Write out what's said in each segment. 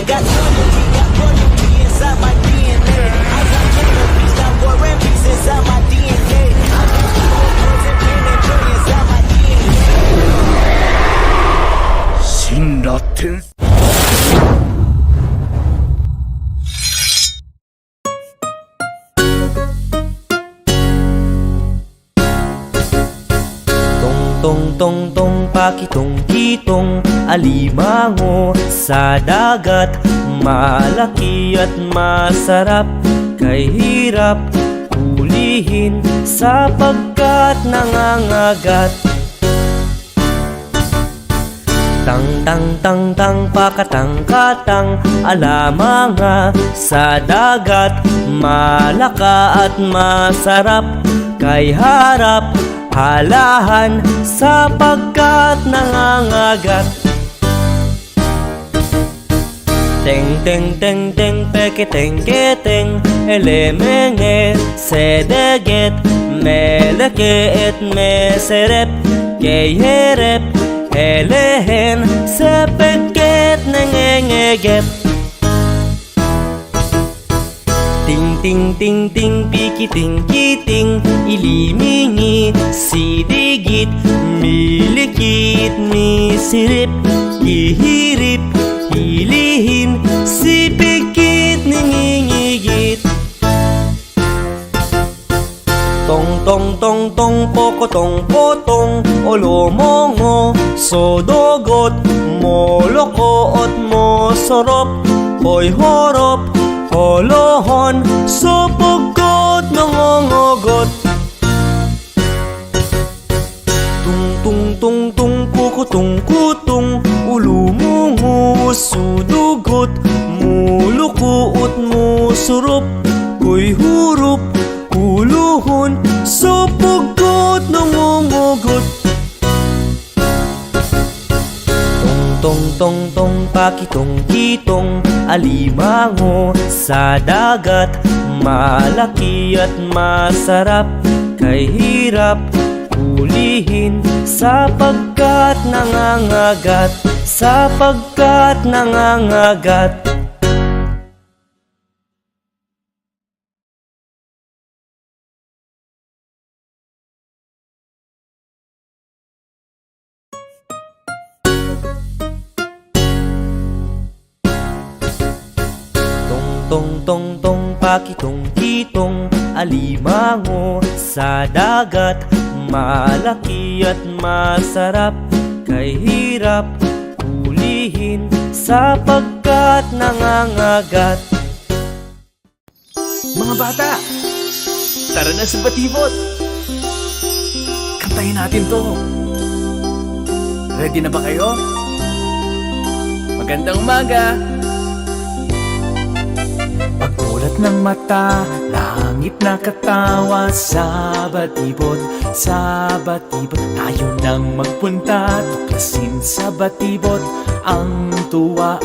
I got royalty inside my DNA. I got peace, got war and peace inside my DNA. I got wars and pain and joy inside my DNA. 神羅天Tong tong tong pakitong kitong alimango sa dagat, malaki at masarap, kay hirap hulihin sapagkat nangangagat. Tang tang tang tang pakatang katang alamanga sa dagat, malaka at masarap, kay harap halahan sapagkat nangangagat. Teng teng teng teng peketeng keteng elemenge sedeget meleket meserep keyerep elehen sepeket nengengeget. Ting ting ting ting pikiting kiting ilimingi sidigit milikit misirip hihirip hilihin sipikit ningingigit. Tong tong tong tong pokotong potong olomongo sodogot molokot mosorop hoy horop holohon sapagkat nangangagat. Tung tung tung tung kukutong kutong ulumungo sudugot mulukuot musurup ko'y hurup huluhon sapagkat nangangagat. Tong tong tong pakitong kitong alimango sa dagat, malaki at masarap, kay hirap hulihin sapagkat nangangagat, sapagkat nangangagat. Tong tong tong pakitong kitong alimango sa dagat, malaki at masarap, kay hirap hulihin sapagkat nangangagat. Mga bata, tara na sa batibot. Kantahin natin to. Ready na ba kayo? Magandang umaga. Pagmulat ng mata, langit na katawa sa batibot, tayo nang magpunta, tuklasin sa batibot, ang tuwa,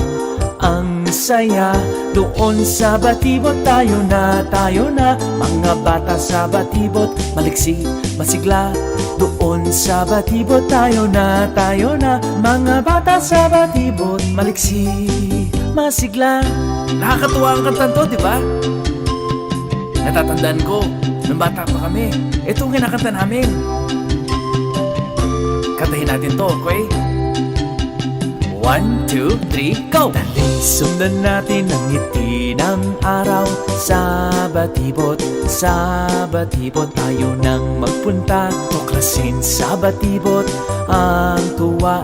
ang saya, doon sa batibot tayo na, mga bata sa batibot, maliksi, masigla, doon sa batibot tayo na, mga bata sa batibot, maliksi, masigla. Nakakatuwa ang kantan to, di ba? Natatandaan ko, nung bata pa kami, ito ang kinakanta namin. Kantahin natin to, okay? 1, 2, 3, go! Dali, sundan natin ang ngiti ng araw sa batibot, tayo nang magpunta, tuklasin sa batibot, ang tuwa,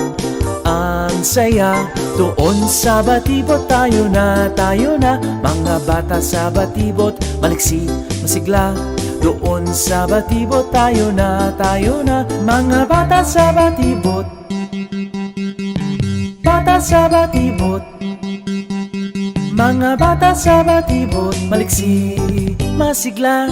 ang saya, doon sa batibot tayo na, mga bata sa batibot, maliksi, masigla, doon sa batibot tayo na, mga bata sa batibot, sa batibot, mga bata sa batibot, maliksi, masigla.